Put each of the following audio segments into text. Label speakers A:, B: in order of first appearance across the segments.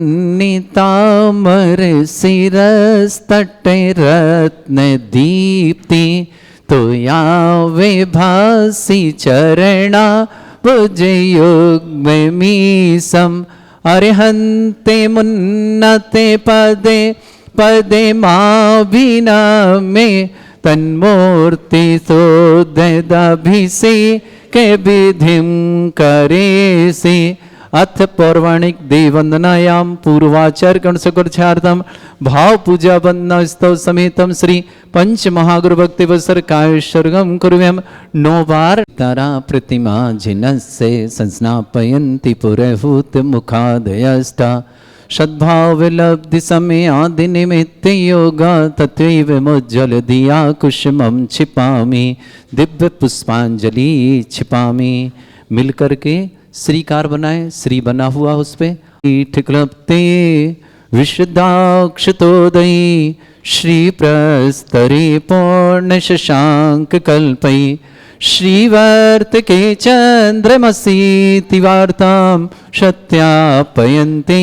A: नितामर शिरस्तटे रत्न दीप्ति तुया विभासी चरणा भुजयुग्म मीसम अरिहन्ते मुन्नते पदे पदे माविना में तन्मूर्ति सोदभिषेके विधिं करेसि। अथ पौराणिक देववंदनायां पूर्वाचार्य गणसकर्षार्थम भाव पूजा वंदना स्तव समेतम श्री पंच महागुरु भक्ति वसर कायश्वर्गम कुर्व्यम। 9 बार तारा प्रतिमा जिनस्य संस्नापयन्ति पुरहूत मुखादयष्टा सद्भाव विलब्धि समय आदि निमित्त योगा तत्वैव मुज्ज्वल दिया कुसुमं छिपामि दिव्य पुष्पांजलि छिपामि। मिलकर के श्रीकार बनाए, श्री बना हुआ उस पे ठिकलपते विशुद्धाक्षतोदयी श्री प्रस्तरे पूर्ण शशांक कल्पई श्रीवर्त के चंद्रमसी तिवार्ताम सत्यापयन्ते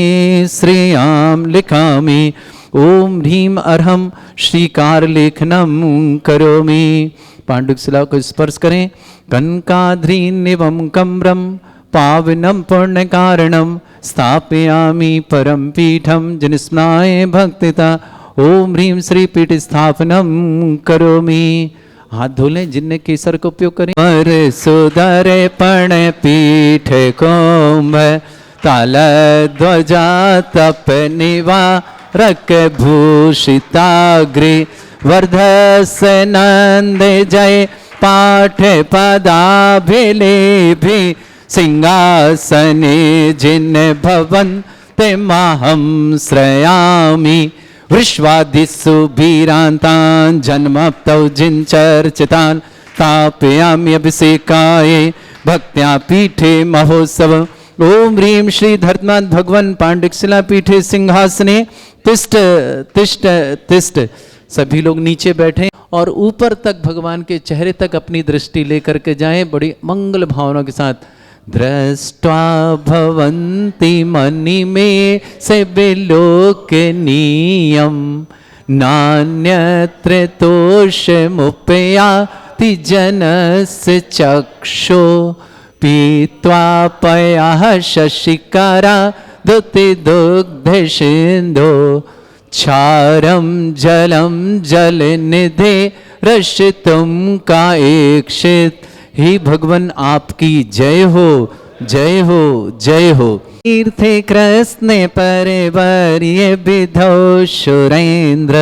A: श्रेयाम लिखामि। ओम ह्रीम अर्हम श्रीकार लेखनम करोमि। पांडुक शिला को स्पर्श करें। कनकाद्रीनिवम कम्रम पावनम पुण्य कारणम स्थापयामि परम पीठम जनिस्मृणाय भक्तिता। ओम ह्रीम श्री पीठ स्थापनम करोमि। हाथ धो लें जिनने केसर का उपयोग करें। पर सुदर पण पीठ कोम ताल ध्वजा तप निवा रक भूषिताग्रे वर्धस नंद जय पाठ पदाभिलेभि सिंहासने जिन भवन ते माहम श्रयामि। विश्वादिषु वीरान्तान् जन्मप्तौ जिनचर्चितान् स्थापयामि अभिषेकाय भक्त्या पीठे महोत्सव। ओम ह्रीम श्री धर्मात् भगवन् पांडिक शिला पीठे सिंहासने तिष्ठ तिष्ठ तिष्ठ। सभी लोग नीचे बैठे और ऊपर तक भगवान के चेहरे तक अपनी दृष्टि लेकर के जाएं बड़ी मंगल भावना के साथ। दृष्ट्वा भवन्ति मनि में से विलोकनीयं नान्यत्र तोषमुपयाति जनस्य चक्षो पीत्वा पयः शशिकरा दुति दुग्ध सिन्धो क्षारं जलं जलनिधे रसितुं काएक्षित। हे भगवान आपकी जय हो जय हो जय हो। तीर्थे कृष्ण परिवर्य विधौ सुरेन्द्र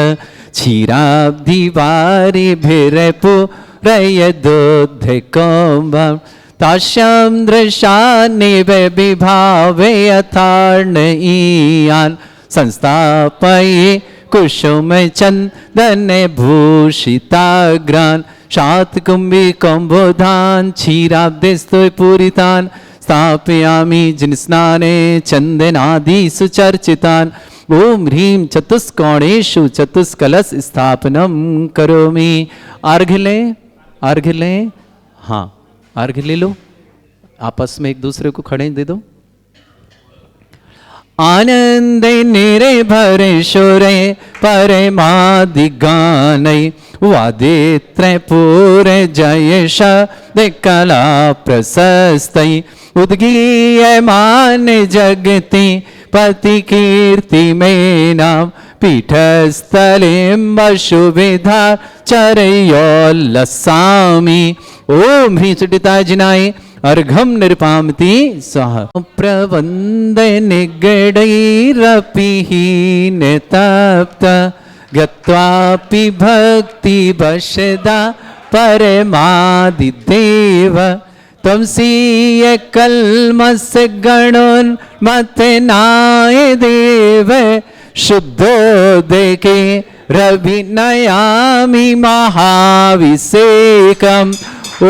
A: क्षीराब्धि वारि भिरपुरयदोद्धकोम्भं तास्यां दृशानिव विभावे यथार्णयीयान् संस्थापये कुसुम चंदन भूषिताग्रान् शातकुंभी कम्बोधान क्षीराब्धिस्तु पूरितान् स्थापयामि जिनस्नाने चंदनादि सुचर्चितान्। ओम ह्रीम चतुष्कोणेषु चतुष्कलश स्थापनम करोमि। अर्घ्य लें हाँ अर्घ्य ले लो, आपस में एक दूसरे को खड़े दे दो। आनंद निर्भर सुरे परमादिगानै वादित्रपूर जय शब्द कला प्रशस्तै उद्गीयमान जगति पति कीर्ति में नाम पीठस्थलिं वसुविधा चरयोल्लसामि। ओम ह्रीं सुटिताजिनाय अर्घम निर्पामति स्वाहा। प्रवंद निगडैरपिहीन तप्त गत्वापि भक्ति वशदा परमादिदेव त्वंसीय कल्मस्य गणोन्मथनाय देव शुद्धोदके रविनयामि महाभिषेकम्। ओ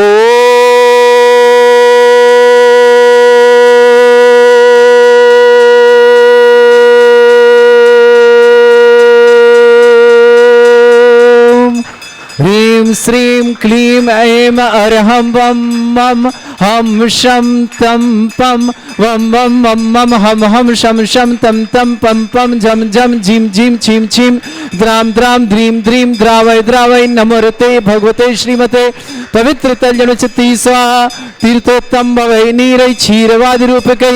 A: ह्रीं श्रीं क्लीं ऐं अर्हं वं मम हम शम तम पम वम वम मम मम हम शम शम तम तम पम पम झम झम झिम झिम छिम छिम द्राम द्राम द्रीम द्रीम द्रावय द्रावय नमोरते भगवते श्रीमते पवित्र तल्यनुचिति स्वाहा तीर्थोत्तम भवै नीरै क्षीरवादि रूपकै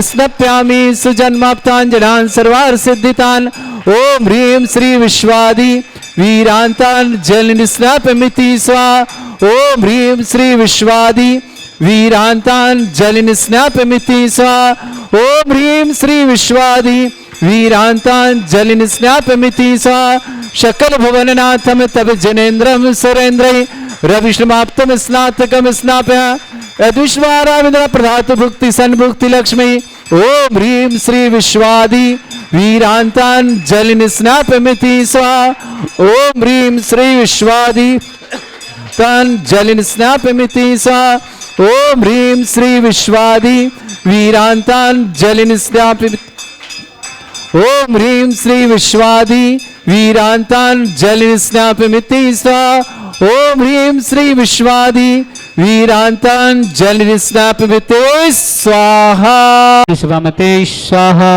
A: स्नप्यामि सुजन्माप्ताञ्जलान् सर्वार्थ सिद्धितान् ओम ह्रीं श्री विश्वादि वीरांतान् जलनिस्नापमिति स्वाहा ओम ह्रीं श्री विश्वादि वीरांतान् जलनिस्नापमिति स्वाहा ओम ह्रीं श्री विश्वादि वीरांतान् जलनिस्नापमिति स्वाहा शकल भुवननाथम तब जनेन्द्रम सुरेन्द्रै रविश्रमाप्तम स्नातकम स्नाप्य यद्विश्वाराविंद्र प्रधातु भुक्ति सन्भुक्ति लक्ष्मी ओम ह्रीं श्री विश्वादि वीरांतान् जलनिस्नापमिति स्वाहा ओम ह्रीं श्री विश्वादि तान् जलनिस्नापमिति स्वाहा ओम ह्रीं श्री विश्वादि वीरांतान् जलनिस्नापमिति ओम ह्रीं श्री विश्वादि वीरांतान् जलनिस्नापमिति स्वाहा ओम ह्रीं श्री विश्वादि वीरांतान् जलनिस्नापमिति स्वाहा
B: शिवामते स्वाहा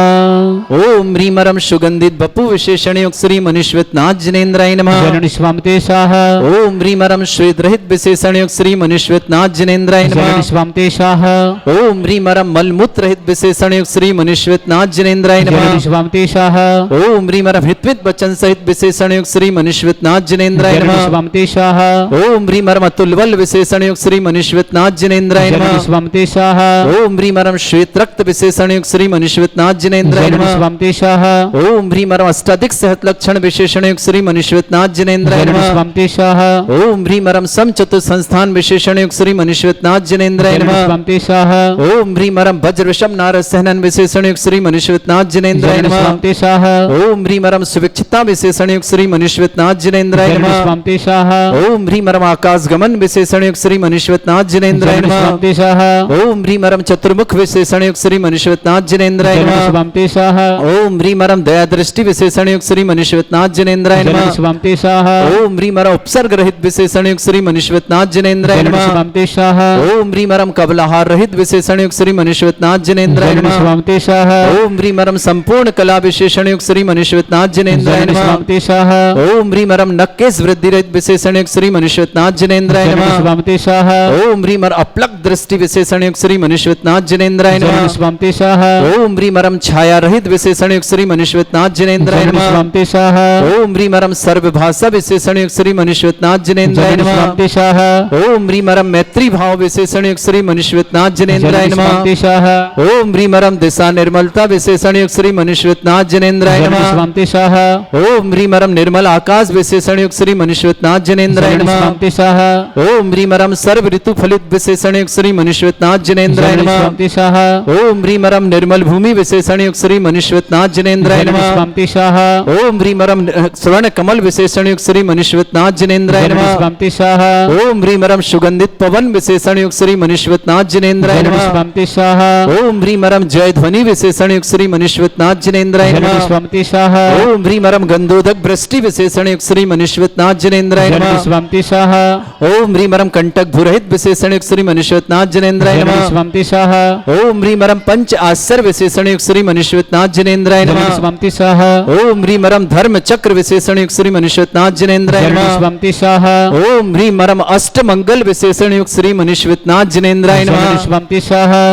A: ओम ह्रीमरम सुगंधित बपु विशेषण युक्त श्री मनुष्यनाथ जनेन्द्राय नमः
B: जलन शिवामते स्वाहा
A: ओम ह्रीमरम श्वेत रहित विशेषण युक्त श्री मनुष्यनाथ जनेन्द्राय
B: जलन
A: नमः
B: शिवामते स्वाहा
A: ओम ह्रीमरम मलमूत्र रहित विशेषण युक्त श्री मनुष्यनाथ जनेन्द्राय
B: जलन
A: नमः
B: शिवामते स्वाहा
A: ओम ह्रीमरम हित्वित वचन सहित विशेषण युक्त श्री मनुष्यनाथ जनेन्द्राय
B: जलन
A: नमः
B: शिवामते स्वाहा
A: ओम ह्रीमरम अतुलबल विशेषण युक्त श्री मनुष्यनाथ जनेन्द्राय
B: जलन
A: नमः
B: शिवामते स्वाहा
A: ओम ह्रीमरम श्वेत रक्त विशेषण युक्त श्री मनुष्यनाथ जनेन्द्राय
B: जलन
A: नमः
B: शिवामते स्वाहा
A: ओम ह्रीमरम अष्टाधिक सहत लक्षण विशेषण युक्त श्री मनुष्यनाथ जनेन्द्राय
B: जलन
A: नमः
B: शिवामते स्वाहा
A: ओम ह्रीमरम सम चतुर संस्थान विशेषण युक्त श्री मनुष्यनाथ जनेन्द्राय
B: जलन
A: नमः
B: शिवामते स्वाहा
A: ओम ह्रीमरम वज्र विषम नारद सहनन विशेषण युक्त श्री मनुष्यनाथ जनेन्द्राय
B: जलन
A: नमः
B: शिवामते स्वाहा
A: ओम ह्रीमरम सुविक्षिता विशेषण युक्त श्री मनुष्यनाथ जनेन्द्राय
B: जलन
A: नमः
B: शिवामते स्वाहा
A: ओम ह्रीमरम आकाश गमन विशेषण युक्त श्री मनुष्यनाथ जनेन्द्राय
B: जलन
A: नमः
B: शिवामते स्वाहा
A: ओम ह्रीमरम चतुर्मुख विशेषण युक्त श्री मनुष्यनाथ जनेन्द्राय
B: जलन
A: नमः
B: शिवामते स्वाहा
A: ओम ह्रीमरम दया दृष्टि विशेषण युक्त श्री मनुष्यनाथ जनेन्द्राय
B: जलन
A: नमः
B: शिवामते स्वाहा
A: ओम ह्रीमरम उपसर्ग रहित विशेषण युक्त श्री मनुष्यनाथ जनेन्द्राय
B: जलन
A: नमः
B: शिवामते स्वाहा
A: ओम ह्रीमरम कबलाहार रहित विशेषण युक्त श्री मनुष्यनाथ जनेन्द्राय
B: जलन
A: नमः
B: शिवामते स्वाहा
A: ओम ह्रीमरम संपूर्ण कला विशेषण युक्त श्री मनुष्यनाथ जनेन्द्राय
B: जलन
A: नमः
B: शिवामते स्वाहा
A: ओम ह्रीमरम नक्केश वृद्धि रहित विशेषण युक्त श्री मनुष्यनाथ जनेन्द्राय
B: जलन
A: नमः
B: शिवामते स्वाहा
A: ओम ह्रीमर अपलक दृष्टि विशेषण युक्त श्री मनुष्यनाथ जनेन्द्राय
B: जलन
A: नमः
B: शिवामते स्वाहा
A: ओम ह्रीमरम छाया रहित विशेषण युक्त श्री मनुष्यनाथ जनेन्द्राय
B: जलन
A: नमः
B: शिवामते स्वाहा
A: ओम ह्रीमरम सर्वभाषा विशेषण युक्त श्री मनुष्यनाथ जनेन्द्राय
B: जलन
A: नमः
B: शिवामते स्वाहा
A: ओम ह्रीमरम मैत्री भाव विशेषण युक्त श्री मनुष्यनाथ जनेन्द्राय
B: जलन
A: नमः
B: शिवामते स्वाहा
A: ओम ह्रीमरम दिशा निर्मलता विशेषण युक्त श्री मनुष्यनाथ जनेन्द्राय
B: जलन
A: नमः
B: शिवामते स्वाहा
A: ओम ह्रीमरम निर्मल आकाश विशेषण युक्त श्री मनुष्यनाथ जनेन्द्राय
B: जलन
A: नमः
B: शिवामते स्वाहा
A: ओम ह्रीमरम सर्व ऋतु फलित विशेषण युक्त श्री मनुष्यनाथ जनेन्द्राय
B: जलन
A: नमः
B: शिवामते स्वाहा
A: ओम ह्रीमरम निर्मल भूमि विशेषण युक्त श्री मनुष्यनाथ जनेन्द्राय
B: जलन
A: नमः
B: शिवामते स्वाहा
A: ओम ह्रीमरम स्वर्ण कमल विशेषण युक्त श्री मनुष्यनाथ जनेन्द्राय
B: जलन
A: नमः
B: शिवामते स्वाहा
A: ओम ह्रीमरम सुगंधित पवन विशेषण युक्त श्री मनुष्यनाथ जनेन्द्राय
B: जलन
A: नमः
B: शिवामते स्वाहा
A: ओम ह्रीमरम जय ध्वनि विशेषण युक्त श्री मनुष्यनाथ जनेन्द्राय
B: जलन
A: नमः
B: शिवामते स्वाहा
A: ओम ह्रीमरम गंधोदक वृष्टि विशेषण युक्त श्री मनुष्यनाथ जनेन्द्राय
B: जलन
A: नमः
B: शिवामते स्वाहा
A: ओम ह्रीमरम कंटक भूरहित विशेषण युक्त श्री मनुष्यनाथ जनेन्द्राय
B: जलन
A: नमः
B: शिवामते स्वाहा
A: ओम ह्रीमरम पंच आश्चर्य विशेषण युक्त श्री मनुष्यनाथ जनेन्द्राय
B: जलन
A: नमः
B: शिवामते स्वाहा
A: ओम ह्रीमरम धर्म चक्र विशेषण युक्त श्री मनुष्यनाथ जनेन्द्राय
B: जलन
A: नमः
B: शिवामते स्वाहा
A: ओम ह्रीमरम अष्ट मंगल विशेषण युक्त श्री मनुष्यनाथ जनेन्द्राय
B: जलन
A: नमः
B: शिवामते स्वाहा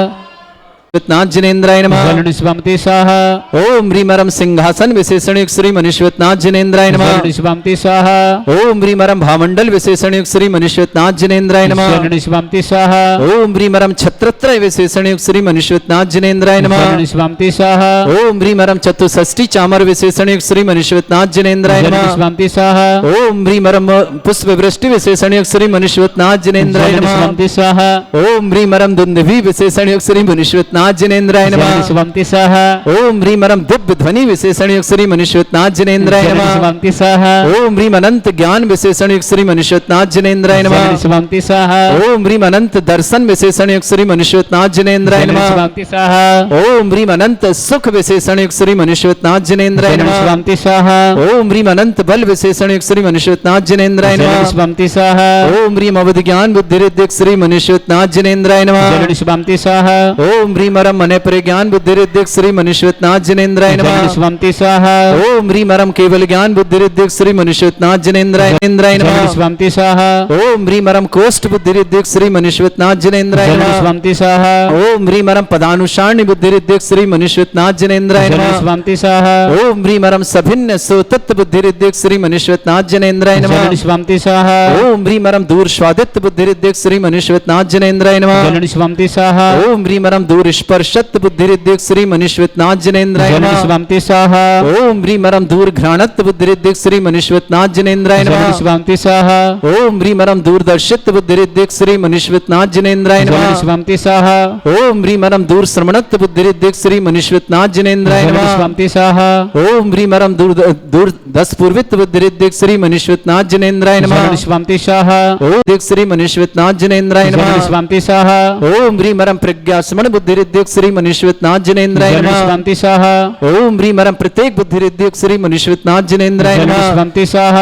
A: मनुष्यनाथ जनेन्द्राय नमः
B: जलन शिवामते स्वाहा
A: ओम ह्रीमरम सिंहासन विशेषण युक्त श्री मनुष्यनाथ जनेन्द्राय नमः
B: जलन शिवामते स्वाहा
A: ओम ह्रीमरम भामंडल विशेषण युक्त श्री मनुष्यनाथ जनेन्द्राय नमः
B: जलन शिवामते स्वाहा
A: ओम ह्रीमरम छत्रत्रय विशेषण युक्त श्री मनुष्यनाथ जनेन्द्राय नमः
B: जलन शिवामते स्वाहा
A: ओम ह्रीमरम चतुष्षष्टि चामर विशेषण युक्त श्री मनुष्यनाथ जनेन्द्राय
B: जलन
A: नमः
B: शिवामते स्वाहा
A: ओम ह्रीमरम पुष्प वृष्टि विशेषण युक्त श्री मनुष्यनाथ जनेन्द्राय
B: जलन
A: नमः
B: शिवामते स्वाहा
A: ओम ह्रीमरम दुंदुभि विशेषण युक्त श्री मनुष्यनाथ मनुष्यनाथ जिनेन्द्राय नमः
B: शिवंति सह
A: ओम ह्रीम रम दिव्य ध्वनि विशेषण युक्त श्री मनुष्यनाथ जिनेन्द्राय नमः
B: शिवंति सह
A: ओम ह्रीम अनंत ज्ञान विशेषण युक्त श्री मनुष्यनाथ जिनेन्द्राय नमः
B: शिवंति सह
A: ओम ह्रीम अनंत दर्शन विशेषण युक्त श्री मनुष्यनाथ जिनेन्द्राय नमः
B: शिवंति सह
A: ओम ह्रीम अनंत सुख विशेषण युक्त श्री मनुष्यनाथ जिनेन्द्राय नमः
B: शिवंति सह
A: ओम ह्रीम अनंत बल विशेषण युक्त श्री मनुष्यनाथ जिनेन्द्राय नमः
B: शिवंति सह
A: ओम ह्रीम अवधि ज्ञान बुद्धि रिद्धिक श्री मनुष्यनाथ जिनेन्द्राय नमः
B: शिवंति सह
A: ओम ह्रीम रम मन परिज्ञान बुद्धि रिद्धिक श्री मनुष्यनाथ जिनेन्द्राय नमः
B: शिवंति सह
A: ओम ह्रीम रम केवल ज्ञान बुद्धि रिद्धिक श्री मनुष्यनाथ जिनेन्द्राय नमः
B: शिवंति सह
A: ओम ह्रीम रम कोष्ठ बुद्धि रिद्धिक श्री मनुष्यनाथ जिनेन्द्राय नमः
B: शिवंति सह
A: ओम ह्रीम रम पदानुसारणी बुद्धि रिद्धिक श्री मनुष्यनाथ जिनेन्द्राय नमः
B: शिवंति सह
A: ओम ह्रीम रम सभिन्न सोतत्व बुद्धि रिद्धिक श्री मनुष्यनाथ जिनेन्द्राय नमः
B: शिवंति सह
A: ओम ह्रीम रम दूर स्वादित्व बुद्धि रिद्धिक श्री मनुष्यनाथ जिनेन्द्राय नमः
B: शिवंति सह
A: ओम ह्रीम रम दूर स्पर्शत्व बुद्धि रिद्धिक श्री मनुष्यनाथ जिनेन्द्राय नमः
B: शिवंति सह
A: ओम ह्रीम रम दूर घ्राणत्व बुद्धि रिद्धिक श्री मनुष्यनाथ जिनेन्द्राय नमः
B: शिवंति सह
A: ओम ह्रीम रम दूरदर्शित्व बुद्धि रिद्धिक श्री मनुष्यनाथ जिनेन्द्राय नमः
B: शिवंति सह
A: ओम ह्रीम रम दूर श्रवणत्व बुद्धि रिद्धिक श्री मनुष्यनाथ जिनेन्द्राय नमः
B: शिवंति सह
A: ओम ह्रीम रम दूर दस पूर्वित्व बुद्धि रिद्धिक श्री मनुष्यनाथ जिनेन्द्राय नमः
B: शिवंति सह
A: ओम दिक श्री मनुष्यनाथ जिनेन्द्राय नमः
B: शिवंति सह
A: ओम ह्रीम रम प्रज्ञा स्मरण बुद्धि रिद्धिक श्री मनुष्यनाथ जिनेन्द्राय नमः
B: शिवंति सह
A: ओम ह्रीम रम प्रत्येक बुद्धि रिद्धिक श्री मनुष्यनाथ जिनेन्द्राय नमः
B: शिवंति सह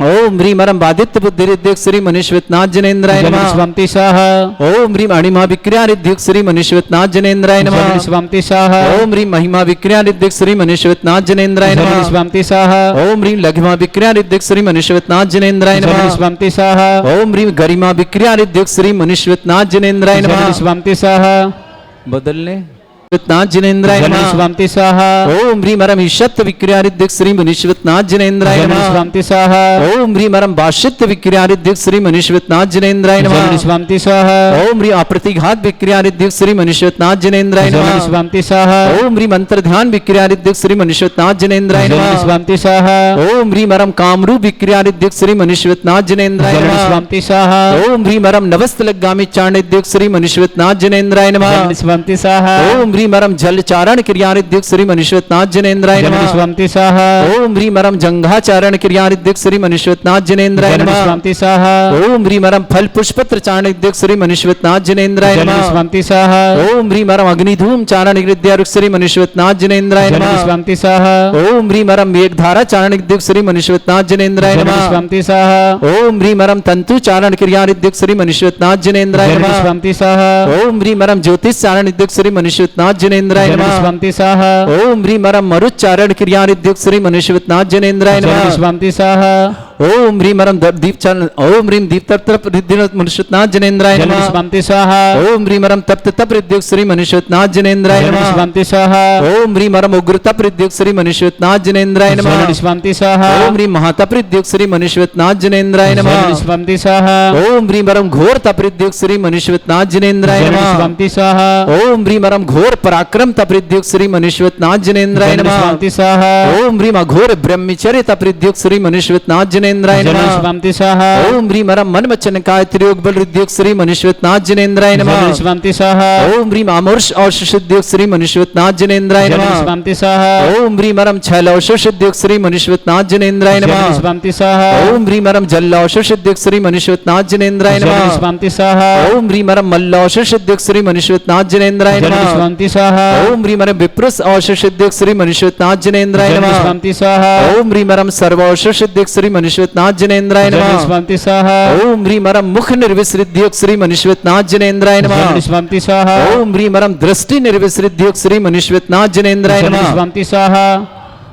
A: ओम ह्रीम रम बाधित्य बुद्धि रिद्धिक श्री मनुष्यनाथ जिनेन्द्राय नमः
B: शिवंति सह
A: ओम ह्रीम अणिमा विक्रिया रिद्धिक श्री मनुष्यनाथ जिनेन्द्राय नमः
B: शिवंति सह
A: ओम ह्रीम महिमा विक्रिया रिद्धिक श्री मनुष्यनाथ जिनेन्द्राय नमः
B: शिवंति सह
A: ओम ह्रीम लघिमा विक्रिया रिद्धिक श्री मनुष्यनाथ जिनेन्द्राय नमः
B: शिवंति सह
A: ओम ह्रीम गरिमा विक्रिया रिद्धिक श्री मनुष्यनाथ जिनेन्द्राय नमः
B: शिवंति सह
A: बदलने नाथ जिनेन्द्राय नमः
B: शिवंति सह
A: ओम ह्रीम रम ईशत विक्रिया रिद्धिक श्री मनुष्यनाथ जिनेन्द्राय नमः
B: शिवंति सह
A: ओम ह्रीम रम भाष्यत्व विक्रिया रिद्धिक श्री मनुष्यनाथ जिनेन्द्राय नमः
B: शिवंति सह
A: ओम ह्रीम अप्रतिघात विक्रिया रिद्धिक श्री मनुष्यनाथ जिनेन्द्राय नमः
B: शिवंति सह
A: ओम ह्रीम अंतर ध्यान विक्रिया रिद्धिक श्री मनुष्यनाथ जिनेन्द्राय नमः
B: शिवंति सह
A: ओम ह्रीम रम कामरूप विक्रिया रिद्धिक श्री मनुष्यनाथ जिनेन्द्राय नमः
B: शिवंति सह
A: ओम ह्रीम रम नवस्तलगामी चारण रिद्धिक श्री मनुष्यनाथ जिनेन्द्राय नमः
B: शिवंति सह
A: ओम ह्रीम रम जल चारण क्रिया रिद्धिक श्री मनुष्यनाथ जिनेन्द्राय नमः
B: शिवंति सह
A: ओम ह्रीम रम जंघाचारण क्रिया रिद्धिक श्री मनुष्यनाथ जिनेन्द्राय नमः
B: शिवंति सह
A: ओम ह्रीम रम फल पुष्पत्र चारण रिद्धिक श्री मनुष्यनाथ जिनेन्द्राय नमः
B: शिवंति सह
A: ओम ह्रीम रम अग्निधूम चारण विद्या श्री मनुष्यनाथ जिनेन्द्राय नमः
B: शिवंति सह
A: ओम ह्रीम रम मेघधारा चारण रिद्धिक श्री मनुष्यनाथ जिनेन्द्राय नमः
B: शिवंति सह
A: ओम ह्रीम रम तंतु चारण क्रिया रिद्धिक श्री मनुष्यनाथ जिनेन्द्राय नमः
B: शिवंति सह
A: ओम ह्रीम रम ज्योतिष चारण रिद्धिक श्री मनुष्यनाथ जिनेन्द्राय नमः
B: शिवंति सह
A: ओम ह्रीम रम मरुच्चारण क्रिया रिद्धिक श्री मनुष्यनाथ जिनेन्द्राय नमः
B: शिवंति सह
A: ओम ह्रीम रम दीप चारण ओम ह्रीम दीप तप रिद्धि मनुष्यनाथ जिनेन्द्राय नमः
B: शिवंति सह
A: ओम ह्रीम रम तप्त तप रिद्धिक श्री मनुष्यनाथ जिनेन्द्राय नमः
B: शिवंति सह
A: ओम ह्रीम रम उग्र तप रिद्धिक श्री मनुष्यनाथ जिनेन्द्राय नमः
B: शिवंति सह
A: ओम ह्रीम महातप रिद्धिक श्री मनुष्यनाथ जिनेन्द्राय नमः
B: शिवंति सह
A: ओम ह्रीम रम घोर तप रिद्धिक श्री मनुष्यनाथ जिनेन्द्राय नमः
B: शिवंति सह
A: ओम ह्रीम रम घोर पराक्रम तप रिद्धिक श्री मनुष्यनाथ जिनेन्द्राय नमः
B: शिवंति सह
A: ओम ह्रीम अघोर ब्रह्मचर्य तप रिद्धिक श्री मनुष्यनाथ जिनेन्द्राय नमः
B: शिवंति सह
A: ओम ह्रीम रम मन वचन काय त्रियोग बल रिद्धिक श्री मनुष्यनाथ जिनेन्द्राय नमः
B: शिवंति सह
A: ओम ह्रीम अमर्ष और सिद्धिक श्री मनुष्यनाथ जिनेन्द्राय नमः
B: शिवंति सह
A: ओम ह्रीम रम छल और सिद्धिक श्री मनुष्यनाथ जिनेन्द्राय नमः
B: शिवंति सह
A: ओम ह्रीम रम जल और सिद्धिक श्री मनुष्यनाथ जिनेन्द्राय नमः
B: शिवंति सह
A: ओम ह्रीम रम मल्ल और सिद्धिक श्री मनुष्यनाथ जिनेन्द्राय नमः
B: शिवंति सह
A: ओम ह्रीम रम विप्रस और सिद्धिक श्री मनुष्यनाथ जिनेन्द्राय नमः
B: शिवंति सह
A: ओम ह्रीम रम सर्व और सिद्धिक श्री मनुष्यनाथ जिनेन्द्राय नमः
B: शिवंति सह
A: ओम ह्रीम रम मुख निर्विसृद्धियोग श्री मनुष्यनाथ जिनेन्द्राय नमः
B: शिवंति सह
A: ओम ह्रीम रम दृष्टि निर्विसृद्धियोग श्री मनुष्यनाथ जिनेन्द्राय नमः
B: शिवंति सह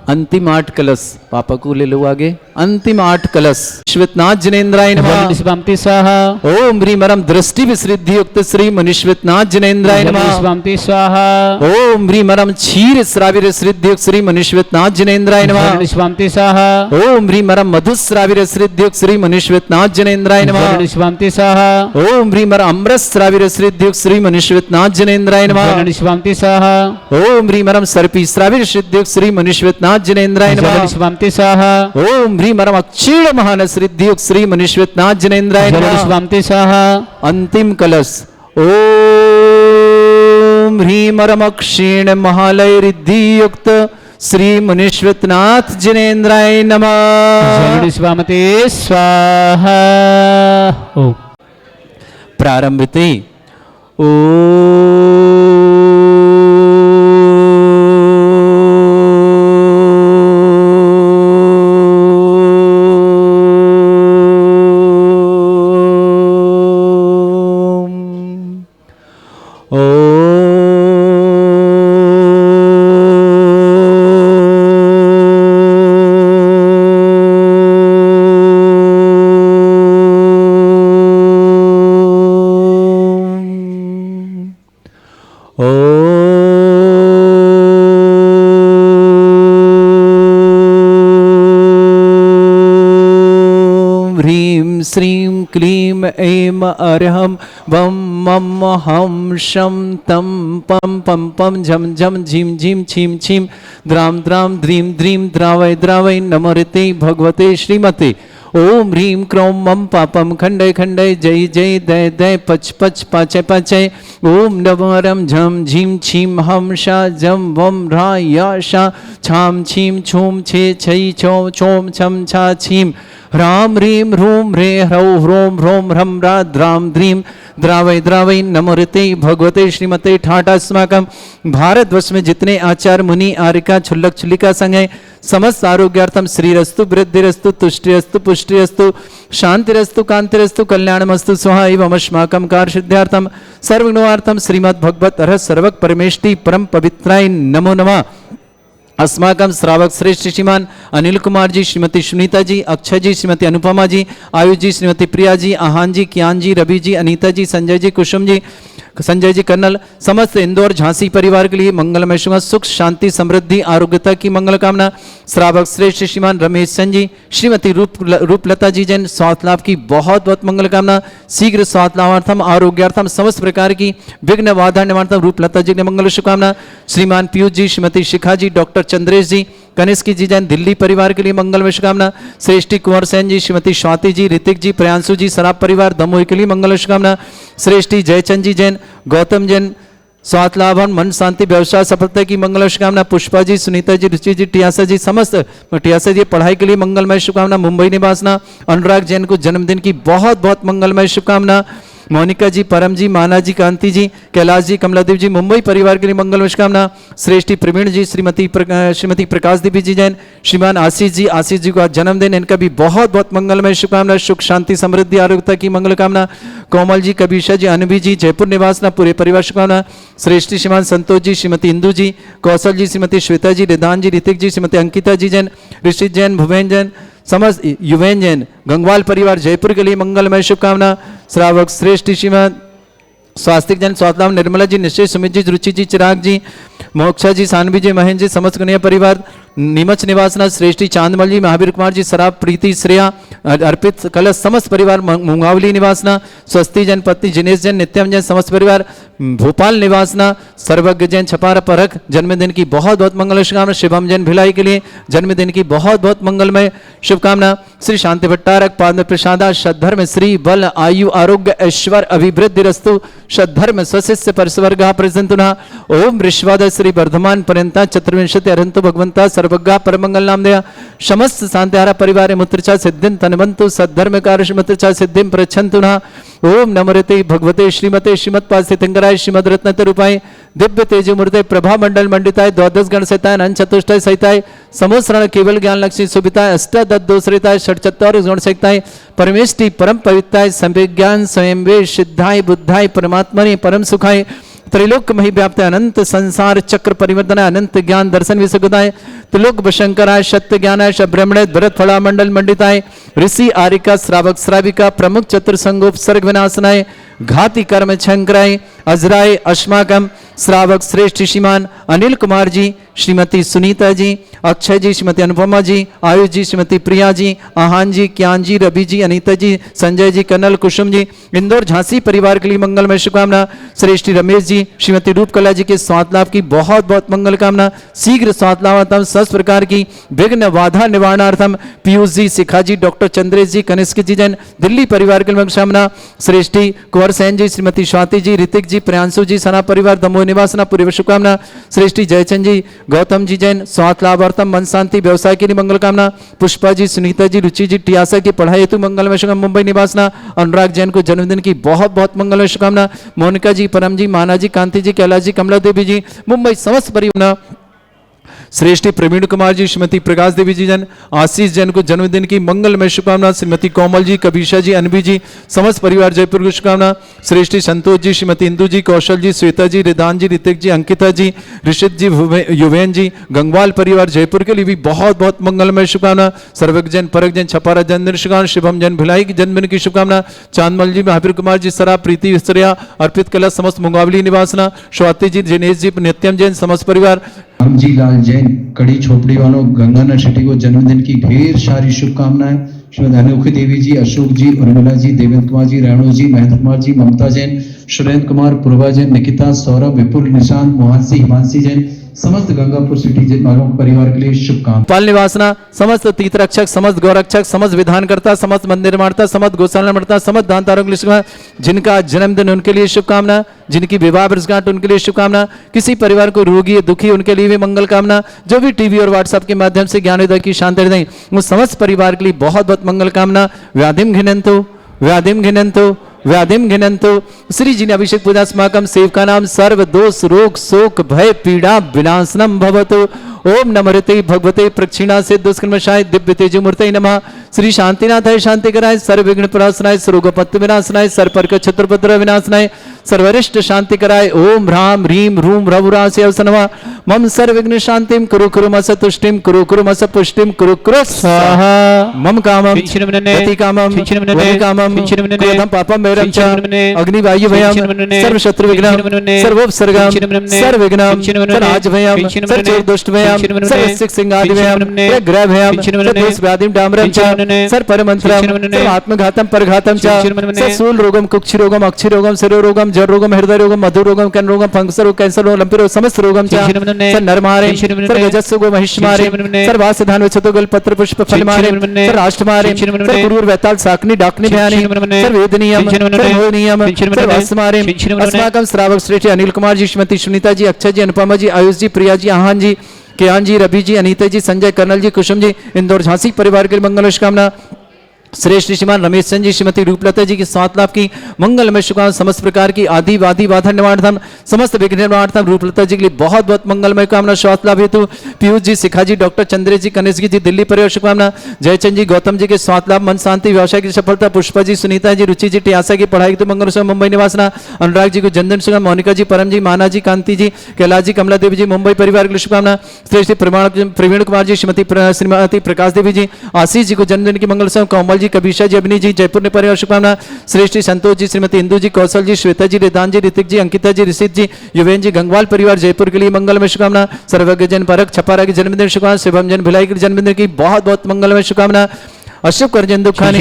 A: अंतिम 8 कलश पापा को ले लो आगे अंतिम 8 कलश मनुष्यनाथ जिनेन्द्राय नमः
B: शिवंति सह
A: ओम ह्रीम रम दृष्टि विसृद्धि युक्त श्री मनुष्यनाथ जिनेन्द्राय नमः
B: शिवंति सह
A: ओम ह्रीम रम क्षीर श्राविर सिद्धि युक्त श्री मनुष्यनाथ जिनेन्द्राय नमः
B: शिवंति सह
A: ओम ह्रीम रम मधुश्राविर सिद्धि युक्त श्री मनुष्यनाथ जिनेन्द्राय नमः
B: शिवंति सह
A: ओम ह्रीम रम अमृत श्राविर सिद्धि युक्त श्री मनुष्यनाथ जिनेन्द्राय नमः
B: शिवंति सह
A: ओम ह्रीम रम सर्पी श्राविर सिद्धि युक्त श्री मनुष्यनाथ जिनेन्द्राय नमः
B: शिवंति सह
A: ओम ह्रीम रम अक्षीण महान सिद्धि युक्त श्री मनुष्यनाथ जिनेन्द्राय नमः
B: शिवंति सह
A: अंतिम कलश ओम ह्रीं रमक्षीण महालय रिद्धि युक्त श्री मुनीश्वरनाथ जिनेन्द्राय नमः।
B: जय स्वामते स्वाहा। ओम
A: प्रारंभते श्रीं क्लीं ऐं अर्हं वं मम हं शं तं पं पं पं झं झं झीं झीं छीं छीं द्रां द्रां द्रीं द्रीं द्रावय द्रावय नमोते भगवते श्रीमते। ओम ह्रीं क्रों मम पापम खंडय खंडय जय जय दय दय पच पच पाचय पाचय। ओम नवरम झम झीं छीं हम शा जम वम रा या शा छाम छीं छूम छे छै छो छोम छम छा छीं ह्रां ह्रीं ह्रूं ह्रे ह्रौ ह्रों ह्रों ह्रं रा द्रां द्रीं द्रावय द्रावय नमोते भगवते श्रीमते। ठाठ अस्माकं भारतवर्ष में जितने आचार्य मुनि आरिका छुल्लक छुल्लिका संघ है समस्त आरोग्यार्थम श्रीरस्तु वृद्धिरस्तु तुष्टिरस्तु पुष्टिरस्तु शांतिरस्तु कांतिरस्तु कल्याणमस्तु स्वाहा एवं अस्माकं कार्य सिद्ध्यार्थम सर्वगुणार्थम श्रीमद् भगवत अरहत सर्वक परमेष्टि परम पवित्राय नमो नमः। अस्माकं श्रावक श्रेष्ठ श्रीमान अनिल कुमार जी, श्रीमती सुनीता जी, अक्षय जी, श्रीमती अनुपमा जी, आयुष जी, श्रीमती प्रिया जी, आहान जी, कियान जी, रवि जी, अनीता जी, संजय जी, कुसुम जी, संजय जी कर्नल, समस्त इंदौर झांसी परिवार के लिए मंगलमय शुभ सुख शांति समृद्धि आरोग्यता की मंगल कामना। श्रावक श्रेष्ठ श्रीमान रमेश चंद जी, श्रीमती रूपलता जी जैन स्वास्थ्य लाभ की बहुत बहुत मंगल कामना। शीघ्र स्वास्थ्य लाभार्थम आरोग्यार्थम समस्त प्रकार की विघ्न बाधा निवारणार्थम रूपलता जी ने मंगल शुभकामना। श्रीमान पीयूष जी, श्रीमती शिखा जी, डॉक्टर चंद्रेश जी, कनिष्क जी जैन दिल्ली परिवार के लिए मंगलमय शुभकामना। श्रेष्ठी कुंवर सेन जी, श्रीमती स्वाति जी, ऋतिक जी, प्रियांशु जी, सराब परिवार दमोह के लिए मंगल शुभकामना। श्रेष्ठी जयचंद जी जैन, गौतम जैन स्वास्थ्य लाभन मन शांति व्यवसाय सफलता की मंगल शुभकामना। पुष्पा जी, सुनीता जी, रुचि जी, टियासा जी, समस्त टियासा जी पढ़ाई के लिए मंगलमय शुभकामना। मुंबई निवासना अनुराग जैन को जन्मदिन की बहुत बहुत मंगलमय शुभकामना। मोनिका जी, परम जी, माना जी, कांति जी, कैलाश जी, कमलादेव जी, मुंबई परिवार के लिए मंगल शुभकामना। श्रेष्ठी प्रवीण जी, श्रीमती प्रकाश देवी जी जैन, श्रीमान आशीष जी को आज जन्मदिन, इनका भी बहुत बहुत मंगलमय शुभकामना। सुख शांति समृद्धि आरोग्यता की मंगल कामना। कोमल जी, कबीशा जी, अनवी जी, जयपुर निवासना पूरे परिवार शुभकामना। श्रेष्ठी श्रीमान संतोष जी, श्रीमती इंदू जी, कौशल जी, श्रीमती श्वेता जी, रिदान जी, ऋतिक जी, श्रीमती अंकिता जी जैन, ऋषित जैन, भुवेन जैन, समस्त युवेन जैन गंगवाल परिवार जयपुर के लिए मंगलमय शुभकामना। श्रावक श्रेष्ठ श्रीमान स्वास्तिक जैन स्वातलाम, निर्मला जी, निश्चय, सुमित जी, रुचि जी, चिराग जी, मोक्षा जी, सानवी जी, महेंद्र जी, समस्त कन्या परिवार नीमच निवासना। श्रेष्ठी चांदमल जी, महावीर कुमार जी, सराब, प्रीति, श्रेया, अर्पित, कलश, समस्त परिवार मुंगावली निवासना। स्वस्ति जैन पत्नी जिनेश जैन, नित्यम जैन, समस्त परिवार भोपाल निवासना। सर्वज्ञ जैन छपारा परख जन्मदिन की बहुत बहुत मंगल शुभकामना। शिवम जैन भिलाई के लिए जन्मदिन की बहुत बहुत मंगलमय शुभकामना। श्री शांति भट्टारक पाद प्रसादा सद्धर्म श्री बल आयु आरोग्य ऐश्वर्य अभिवृद्धि रस्तु सद्धर्म स्वशिष्य परस्वर्ग प्रसंतुना। ओम ऋष्वाद श्री वर्धमान पर्यंता चतुर्विंशति अरंतु भगवंता सर्वज्ञा परमंगल नाम दया समस्त शांतिहारा परिवार मुत्रचा सिद्धिं तनवंतु सद्धर्म कार्य मुत्रचा सिद्धिं प्रच्छन्तु नः। ओम नमोते भगवते श्रीमते श्रीमत्पाद सिद्धंकराय श्रीमद रत्नते रूपाय दिव्य तेज मूर्ते प्रभा मंडल मंडिताय द्वादश गण सहिताय अनंत चतुष्टय सहिताय समोसरण केवल ज्ञान लक्ष्मी सुविताय अष्टादश दोषरिताय षट्चत्वार गुण सहिताय परमेष्टि परम पवित्राय संविज्ञान स्वयं वे सिद्धाय बुद्धाय परमात्मने परम सुखाय त्रैलोक मही व्याप्त अनंत संसार चक्र परिवर्तनाय अनंत ज्ञान दर्शन विसुगताय त्रिलोक वशंकराय सत्य ज्ञानाय भ्रमणे भरत फला मंडल मंडिताय ऋषि आरिका श्रावक श्राविका प्रमुख चतुर्संगोप सर्ग विनाशनाय घाती कर्म छंकराय अजराय अस्माकम श्रावक श्रेष्ठ श्रीमान अनिल कुमार जी, श्रीमती सुनीता जी, अक्षय जी, श्रीमती अनुपमा जी, आयुष जी, श्रीमती प्रिया जी, आहान जी, ज्ञान जी, रवि जी, अनीता जी, संजय जी, कर्नल, कुसुम जी, इंदौर झांसी परिवार के लिए मंगलमय शुभकामना। श्रेष्ठी रमेश जी, श्रीमती रूपकला जी के स्वास्थ्य लाभ की बहुत बहुत मंगल कामना। शीघ्र स्वास्थ्य लाभार्थम सब प्रकार की विघ्न बाधा निवारणार्थम पीयूष जी, शिखा जी, डॉक्टर चंद्रेश जी, कनिष्क जी जैन दिल्ली परिवार के लिए कामना। श्रेष्ठी कुंवर सेन जी, श्रीमती स्वाति जी, ऋतिक जी, प्रियांशु जी, सना परिवार दमोह निवासना पूर्व शुभकामना। श्रेष्ठी जयचंद जी, गौतम जी जैन स्वास्थ्य लाभार्थम मन शांति व्यवसाय के लिए मंगल कामना। पुष्पा जी, सुनीता जी, रुचि जी, टियासा की पढ़ाई हेतु मंगलमय शुभकामना मुंबई निवासना। अनुराग जैन को जन्मदिन की बहुत बहुत मंगलमय शुभकामना। मोनिका जी, परम जी, माना जी, कांति जी, कैलाश जी, कमला देवी जी, मुंबई समस्त परिवार। श्रेष्ठी प्रवीण कुमार जी, श्रीमती प्रकाश देवी जी जन, आशीष जैन को जन्मदिन की मंगलमय शुभकामना। श्रीमती कोमल जी, कबीशा जी, अनबी जी, समस्त परिवार जयपुर की शुभकामना। श्रेष्ठी संतोष जी, श्रीमती इंदु जी, कौशल जी, श्वेता जी, रिदान जी, ऋतिक जी, अंकिता जी, ऋषित जी, युवेन जी, गंगवाल परिवार जयपुर के लिए भी बहुत बहुत मंगलमय शुभकामना। सर्वज्ञ जैन, परक जैन, छपारा जन्मदिन शुभकामना। शिवम जैन भिलाई की जन्मदिन की शुभकामना। चांदमल जी, महावीर कुमार जी, सरा, प्रीति विस्तरिया, अर्पित कला, समस्त मुंगावली निवासना। स्वाति जी, जिनेश जी, नित्यम जैन, समस्त परिवार।
C: रामजी लाल जैन, कड़ी झोपड़ी वालों, गंगानगर सिटी को जन्मदिन की ढेर सारी शुभकामनाएं। श्रीमती अनोखी देवी जी, अशोक जी, उर्मिला जी, देवेंद्र कुमार जी, रेणु जी, महेंद्र कुमार जी, ममता जैन, सुरेंद्र कुमार, पूर्वा जैन, निकिता, सौरभ, विपुल, निशांत, मोहनसी, हिमांशी जैन, समस्त गंगापुर सिटी जैन वालों परिवार के लिए शुभकामनाएं।
A: पाल निवासना, समस्त तीर्थ रक्षक, समस्त गौरक्षक, समस्त विधानकर्ता, समस्त मंदिर निर्माता, समस्त गौशाला निर्माता, समस्त दानदारों के लिए शुभकामना। जिनका जन्मदिन उनके लिए शुभकामना। जिनकी विवाह वर्षगांठ उनके लिए शुभकामना। किसी परिवार को रोगी दुखी उनके लिए भी मंगल कामना। जो भी टीवी और व्हाट्सएप के माध्यम से ज्ञान हृदय की शांति हृदय वो समस्त परिवार के लिए बहुत बहुत मंगल कामना। व्याधिम घिनंतु, व्याधिम घिनंतु, व्याधिम घिनंतु। श्री जी ने अभिषेक पूजा समाकम सेवका नाम सर्व दोष रोग शोक भय पीड़ा विनाशनम भवतु। ओम नमृते भगवते प्रक्षिणा से दुष्कर्मशाय दिव्य तेजमूर्ते नमः। श्री शांतिनाथाय शांति कराय, सर्व विघ्न प्रणाशनाय, सर्वोपत्ति विनाशनाय, सर्वपर्क छत्रपत्र विनाशनाय, सर्वरिष्ट शांति कराय। ओम ह्राम ह्रीम रूम रघुरासे अवसनवा। मम सर्व विघ्न शांतिम कुरु कुरु मस तुष्टिम कुरु कुरु मस पुष्टिम कुरु कुरु स्वाहा। मम कामम गति कामम वै कामम क्रोधम पापम वैरम च अग्नि वायु भयम सर्व शत्रु विघ्नम सर्वोपसर्गम सर्व विघ्नम सर्वराज भयम सर्व दुष्ट भयम सर्व सिख सिंगादि भयम ग्रह भयम सर्व व्याधिम डामरम च सर्व परमंत्रम सर्व आत्मघातम परघातम च सर्व सूल रोगम कुक्षि रोगम अक्षि रोगम शिरो रोगम जर रोगम हृदय रोगम मधु रोगम कर्ण रोगम फंगस रोग कैंसर रोग लंपी रोग समस्त रोगम च सर्व नर मारे सर्व गजस्सु गो महिष मारे सर्व वास धान विचतो गल पत्र पुष्प फल मारे सर्व राष्ट्र मारे सर्व गुरुर वैताल साकनी डाकनी भयानी सर्व वेद नियम सर्व मोह नियम सर्व वास मारे अस्माकम श्रावक श्रेष्ठ अनिल कुमार जी, श्रीमती सुनीता जी, अक्षय जी, अनुपमा जी, आयुष जी, प्रिया जी, आहान जी, ज्ञान जी, रवि जी, अनीता जी, संजय, कर्नल जी, कुसुम जी, इंदौर झांसी परिवार के लिए मंगल शुभकामना। श्रेष्ठ श्रीमान रमेश चंद जी, श्रीमती रूपलता जी की स्वास्थ्य लाभ की मंगलमय शुभकामना। समस्त प्रकार की आदि वादी बाधा निवारणार्थम समस्त विघ्न निवारणार्थम रूपलता जी के लिए बहुत बहुत मंगलमय कामना। स्वास्थ्य लाभ हेतु पीयूष जी, शिखा जी, डॉक्टर चंद्रेश जी, कनिष्क जी दिल्ली परिवार शुभकामना। जयचंद जी, गौतम जी के स्वास्थ्य लाभ मन शांति व्यवसाय की सफलता। पुष्पा जी, सुनीता जी, रुचि जी, टियासा की पढ़ाई हेतु मंगल शुभ मुंबई निवासना। अनुराग जी को जन्मदिन शुभकामना। मोनिका जी, परम जी, माना जी, कांति जी, कैलाश जी, कमला देवी जी, मुंबई परिवार के लिए शुभकामना। श्रेष्ठ प्रवीण कुमार जी, श्रीमती प्रकाश देवी जी, आशीष जी को जन्मदिन की मंगल शुभ। कोमल जी, कबीशा जी, अभिनी जी, जयपुर ने परिवार शुभकामना। श्रेष्ठ संतोष जी, श्रीमती इंदु जी, कौशल जी, श्वेता जी, रिदान जी, ऋतिक जी, अंकिता जी, ऋषित जी, युवेन जी, गंगवाल परिवार जयपुर के लिए मंगलमय शुभकामना। सर्वज्ञ जन, परक छपारा की जन्मदिन शुभकामना। शिवम जन भिलाई की जन्मदिन की बहुत बहुत मंगलमय शुभकामना। अशुभ करजन दुखानी,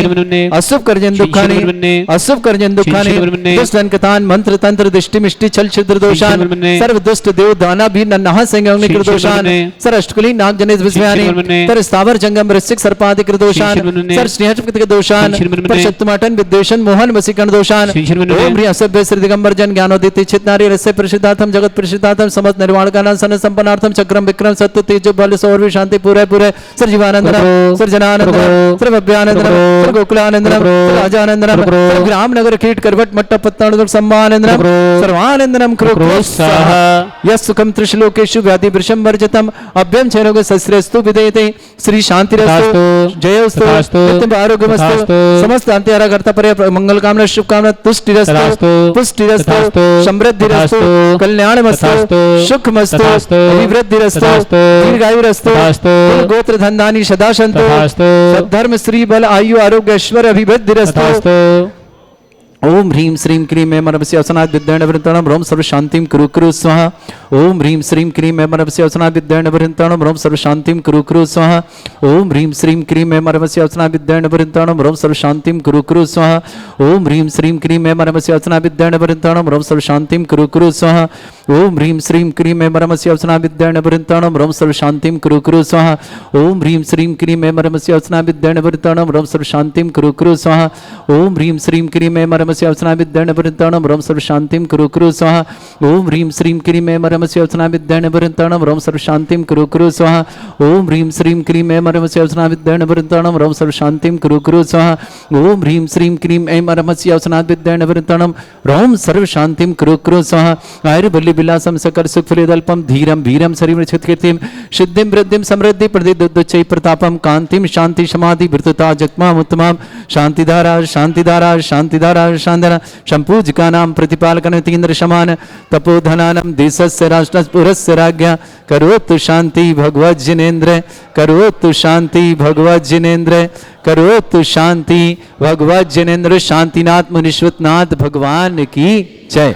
A: अशुभ करजन दुखानी, अशुभ करजन दुखानी, दुष्ट कथान मंत्र तंत्र दृष्टि मिष्टि छल छिद्र दोषान सर्व दुष्ट देव दाना भी नन्हा संग अग्नि दोषान सर अष्टकुली नाग जनेश विस्मयानी तर स्थावर जंगम ऋषिक सर्पादि दोषान सर स्नेहचकृत दोषान पर शत्रुमाटन विद्वेषण मोहन वसीकरण दोषान ओम ह्री असभ्य श्री दिगंबर जन ज्ञानोदित चित्नारी रस्य प्रसिद्धार्थम जगत प्रसिद्धार्थम समस्त निर्वाण का सन संपन्नार्थम चक्रम विक्रम सत्य तेज बल सौर शांति पूरे पूरे सर जीवानंद सर जनानंद सर्वभ्यानंदनम सर्वगोकुलानंदनम सर्वराजानंदनम सर्वग्रामनगर कीट करवट मट्ट पत्ताणुदक सम्मानंदनम सर्वानंदनम कृ स्वाहा यस् सुखम त्रिश्लोकेषु व्याधि वृषम वर्जितम अभ्यम चैनोग सस्रेस्तु विदेते श्री शांतिरस्तु जयोस्तु नित्यम आरोग्यमस्तु समस्त अंत्याराकर्ता पर मंगल कामना शुभकामना तुष्टिरस्तु पुष्टिरस्तु समृद्धिरस्तु कल्याणमस्तु सुखमस्तु अभिवृद्धिरस्तु दीर्घायुरस्तु गोत्र धन्धानि सदा सन्तु धर्म श्री बल आयु आरोग्य ऐश्वर्य अभिवृद्धिरस्तु ओम ह्रीं श्रीं क्रीं ऐं मरमस्य अवसनात् विद्येन वृन्तणं रोम सर्व शांतिं कुरु कुरु स्वाहा। ओम ह्रीं श्रीं क्रीं ऐं मरमस्य अवसनात् विद्येन वृन्तणं रोम सर्व शांतिं कुरु कुरु स्वाहा। ओम ह्रीं श्रीं क्रीं ऐं मरमस्य अवसनात् विद्येन वृन्तणं रोम सर्व शांतिं कुरु कुरु स्वाहा। ओम ह्रीं श्रीं क्रीं ऐं मरमस्य अवसनात् विद्येन वृन्तणं रोम सर्व शांतिं कुरु कुरु स्वाहा। ओम ह्रीं श्रीं क्रीं ऐं मरमस्य अवसनात् विद्येन वृन्तणं रोम सर्व शांतिं कुरु कुरु स्वाहा। ओम ह्रीं श्रीं क्रीं ऐं मरमस्य अवसनात् विद्येन वृन्तणं रोम सर्व शांतिं कुरु कुरु स्वाहा। ओम ह्रीं श्रीं क्रीं ऐं मरमस्य अवसनात् विद्येन वृन्तणं रोम सर्व शांतिं कुरु कुरु स्वाहा। ओम ह्रीं श्रीं क्रीं ऐं मरमस्य अवसनात् विद्येन वृन्तणं रोम सर्व शांतिं कुरु कुरु स्वाहा। ओम ह्रीं श्रीं क्रीं ऐं मरमस्य अवसनात् विद्येन वृन्तणं रोम सर्व शांतिं कुरु कुरु स्वाहा। ओम ह्रीं श्रीं क्रीं ऐं मरमस्य अवसनात् विद्येन वृन्तणं रोम सर्व शांतिं कुरु कुरु स्वाहा। आयुर्बल्ली विलासं सकल सुखफलेदल्पं धीरं वीरं शरीरं चित्कीर्तिं सिद्धिं वृद्धिं समृद्धि प्रदिदुच्चै प्रतापं कांतिं शांति समाधि वृत्तता जगमामुत्तमां शांतिधारा शांतिधारा शांतिधारा शांतिधारा शंपूजिकानां प्रतिपालकनतीन्द्र समान तपोधनानं देशस्य राष्ट्रपुरस्य राज्ञा करोतु शांति भगवज्जनेन्द्र करोतु शांति भगवज्जनेन्द्र करोतु शांति भगवज्जनेन्द्र। शांतिनाथ मुनीश्वरनाथ भगवान की जय।